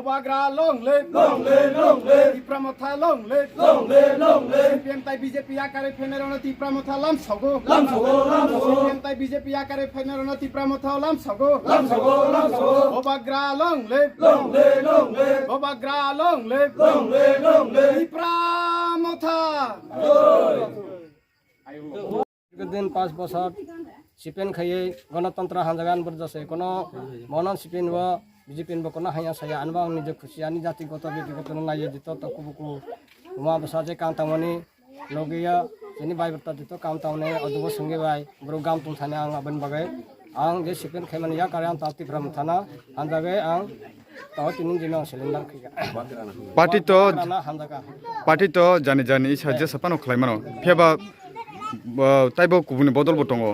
Bobagra long live Tipramotha long live CPM tai BJP akare fenerono Tipramotha lam sogo CPM tai BJP akare fenerono Tipramotha lam sogo Bobagra long live Bobagra long live Tipramotha दिन 5 বছর সিপেন খাইয়ে গণতন্ত্র হানজাগান বরজছে কোনো মনন সিপেন ও বিজেপিন ব কোনো হাইয়া সায়া আনবা নিজে খুশি আনি জাতিগত ব্যক্তিগত নাইয়ে দিত তকুবুকু উমা বসাজে কান্তামনি লগিয়া যেনি বাইবতা দিত কান্তামনে অদব সঙ্গে বাই ব্রো গাম তুম থানে আং আবেন বাগে आं जे सिपेन खायमानि या कारे आं तालति फ्राम थाना हानजागे आं ताव तिनिं दिनाव सिलिन्डार खैगा पार्टी तो जानि साजे सापानो खलायमानो फेबा ताइबो गुबुन बदल बतंगो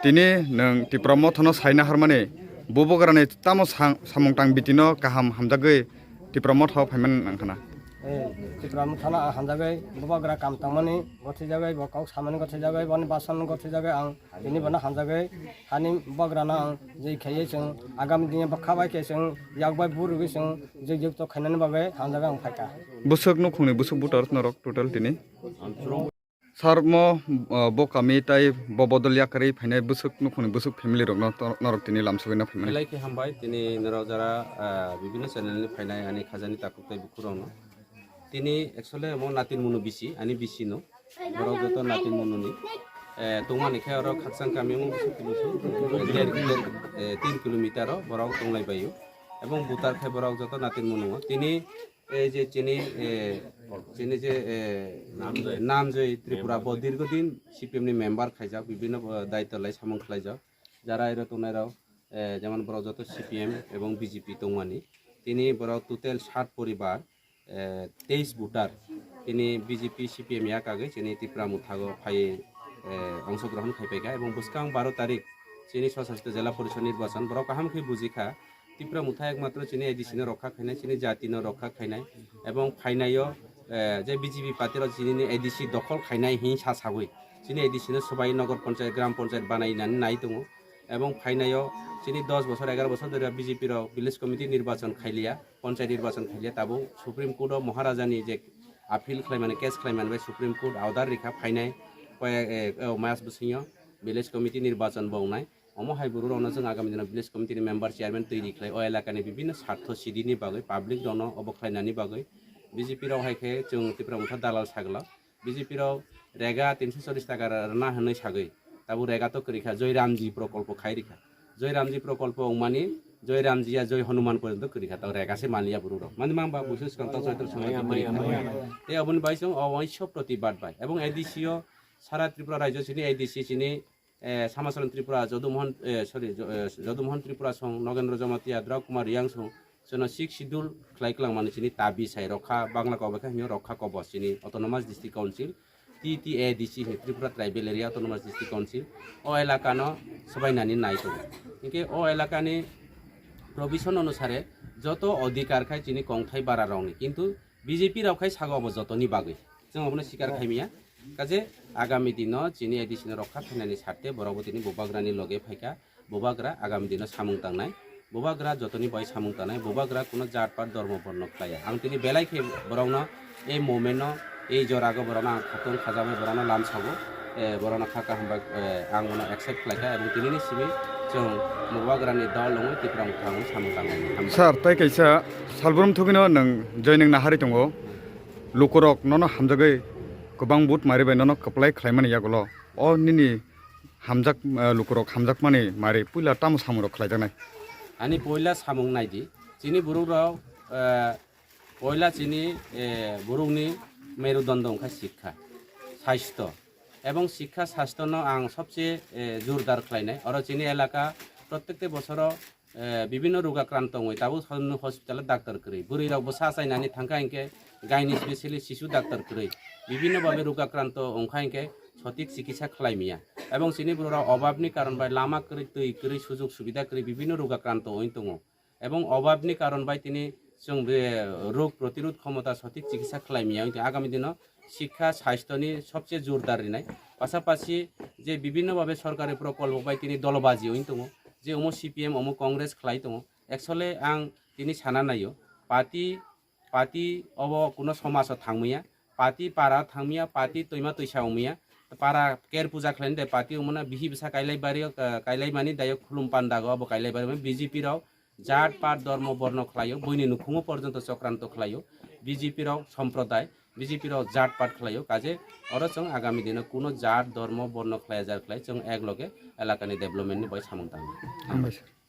तिनि नों तिप्रमो थनो साइना हारमाने बबगराने तामो सामंतां बितिनो गाहाम हामजागै तिप्रमो थाव फायमान नांखाना तिफ्राम थाना हानजागे बबगरा काम तांमानि गथि जागे बकाव सामानि गथि जागे बनि बासन गथि जागे आं तिनि बना हानजागे हानि बगराना आं जे खायै जों आगामी दिने बखाबाय के जों यागबाय बुरुगै जों जे जुक्त खायनानि बागे हानजागे आं फायका बुसक नो खुंनि बुसक बुटार नरक टोटल तिनि सारमो बकामी ताइ बबदलिया करै फायनाय बुसक नो खुंनि बुसक फेमिलि रक नरक तिनि लामसुगैना फायनाय लाइके हामबाय तिनि नराव जरा बिभिन्न चेनेलनि फायनाय आनि खाजानि ताकुतै बुकुरावनो तिनि एक्चुअली मो नातिन मुनु बिसि आनि बिसि नो बराव जत नातिन मुनुनि तंमानि खायरो खाकसां कामि मु सकिलुसु 3 किलोमीटर बराव तंलाय बायु एवं बुतार खाय बराव जत नातिन मुनु तिनि जे चिनि जे नाम जय त्रिपुरा ब दीर्घदिन सीपीएम नि मेम्बार खायजा विभिन्न दायित्व लाई सामं खालायजा যারা এর তোনারাও যেমন বড় যত সিপিএম এবং বিজেপি তংমানি তিনি বড় টোটাল 60 পরিবার 23 ভোটার তিনি বিজেপি সিপিএম এক আগে তিনি ত্রিপুরামুথাগো ফায়ে অংশগ্রহণ খাইপাইগা এবং বুসকাং 12 তারিখ চিনি স্বশাসিত জেলা পরিষদ নির্বাচন বড় কাহামখি বুজিখা ত্রিপুরামুথা একমাত্র চিনি এডিসিনে রক্ষা খাইনাই চিনি জাতিনো রক্ষা খাইনাই এবং ফাইনাইও যে বিজেপি পার্টির চিনি এডিসি দখল খাইনাই হিংসা সাবই চিনি এডিসিনে সবাই নগর পঞ্চায়েত গ্রাম পঞ্চায়েত বানাইনাनै নাই দङ এবং ফাইনাইও চিনি 10 বছর 11 বছর ধরে বিজেপির ভিলেজ কমিটি নির্বাচন খাইলিয়া পঞ্চায়েত নির্বাচন খাইলিয়া তাবো সুপ্রিম কোর্ট মহারাজানি যে আপিল খাইমানে কেস খাইমানে বাই সুপ্রিম কোর্ট আওদার রেখা ফাইনাই মাস বসিও ভিলেজ কমিটি নির্বাচন বাউনাই অমো হাইবুরু রনো जों আগামী দিনে ভিলেজ কমিটিनि মেম্বার চেয়ারম্যান তৈরি খাই ও এলাকাनि বিভিন্ন স্বার্থ সিডিनि বাগै পাবলিক রনো অবখাইनानि বাগै বিজেপি রাव हायखे जों ত্রিপুরামুথা দালাল সাগলা বিজেপি রাव रेगा 340 টাকা রানা হनै সাগै তাবো रेगा তো করিখা জয়রামজি প্রকল্প খাইরিখা জয়রামজি প্রকল্প মানি জয়রামজিয়া জয় হনুমান পর্যন্ত করিখা তাও रेगासे মানিয়া বুরু মানে মাংবা বুসুস কান্তা চৈত্র সময় তে অবন বাইসং অবশ্য প্রতিবাদ বাই এবং এডিসিও সারা ত্রিপুরা রাজ্য চিনি এডিসি চিনি সামাচরণ ত্রিপুরা যদুমোহন ত্রিপুরা সং নগেন্দ্র জমাতিয়া দ্রাগ কুমার রিয়াং সং जोंना 6 শিডিউল ख्लाइक्लां माने चिनि ताबि साइ रखा बांग्ला कबेखा हियो रखा कबस चिनि autonomous district council TTADC Tripura tribal area autonomous district council ओ एलाकानो सबायनानि नायतो इनके ओ एलाकानि प्रोविजन अनुसारे जत अधिकार खाय चिनि कंथाय बारा रावनि किन्तु बीजेपी रावखाय सागावबो जतनि बागै जों अपने स्वीकार खायमिया काजे आगामी दिन चिनि एडिसन रखा खायनानि साथे बराबतिनि बोबाग्रानि लगे फायका बोबाग्रा आगामी दिन सामुं तांनाय बोबाग्रा जतनि बाय सामुं तांनाय बोबाग्रा कोनो जात पात धर्म बर्ण खाया आं तिनि बेलायखे बरावनो ए मोमेन्टनो ए जरागो बरावनो खातन खाजाबाय बरावनो लामसागो बरावनो खाका हामबा आं उनाव एक्सेप्ट खालायखा एबं तिनिनि सिबि जों बोबाग्रानि दालङै टिप्रामुथाङै सामुं तांनाय सार ताइ कैसा सालब्रम थुगिनो नों जय नों नाहारि दङ लुकरक ननो हामजागै गोबां बुट मारिबाय ननो कप्लाय खालायमानि यागल अ निनि हामजाक लुकरक हामजाक माने मारि पुइला तामु सामुरक खालायदानाय आनी पयला सामुं नायदि चिनि बुरुराव पयला चिनि बुरुंनि मेरुदण्ड अंखा शिक्षा स्वास्थ्य एवं शिक्षा स्वास्थ्य आं सबसे जोरदार खालायनाय और चिनि एलाका प्रत्येक बছर বিভিন্ন रोगाक्रांत हय ताबो हस्पिटाल डाक्टर करै बुरैरावबो सासायनानै थांखा इनके गायनि स्पेशलिस्ट शिशु डाक्टर करै বিভিন্ন भाबे रोगाक्रांत अंखा इनके सঠিক চিকিৎসা খালাইমিয়া এবং চিনি বুড়ারা অভাবনি কারণ বাই লামা করি তৈ করি সুযোগ সুবিধা করি বিভিন্ন রোগাক্রান্ত হই দङ এবং অভাবনি কারণ বাই তিনি जों बे रोग प्रतिरोध क्षमता सঠিক চিকিৎসা খালাইমিয়া आगामी दिन शिक्षा स्वास्थ्यनि सबसे जोरदार रिनाय पासापासि जे বিভিন্ন भाबे सरकारि प्रकल्प बाय তিনি दलबाजी हই दङ जे अमो सीपीएम अमो कांग्रेस खालाय दङ एक्चुअली आं তিনি साना नायो পাতি অব কোনো সমাজও থাংমিয়া পাতি পাড়া থাংমিয়া পাতি তৈমা তৈসা উমিয়া পাড়া কের পূজা খাইনি দে পাতি উমনা বিহি বিসা কাইলাই মানি দায়ক খুলুম পান্ডাগো আবো কাইলাই বাড়ি বিজেপি রাও জাত পাট ধর্ম বর্ণ খাইও বইনি নুখুমো পর্যন্ত চক্রান্ত খাইও বিজেপি রাও সম্প্রদায় বিজেপি রাও জাত পাট খাইও কাজে অর जों আগামী দিনে কোনো জাত ধর্ম বর্ণ খাইয়া যার খাই जों একলগে এলাকানি ডেভেলপমেন্টনি বই সামন্ত हामबाय सार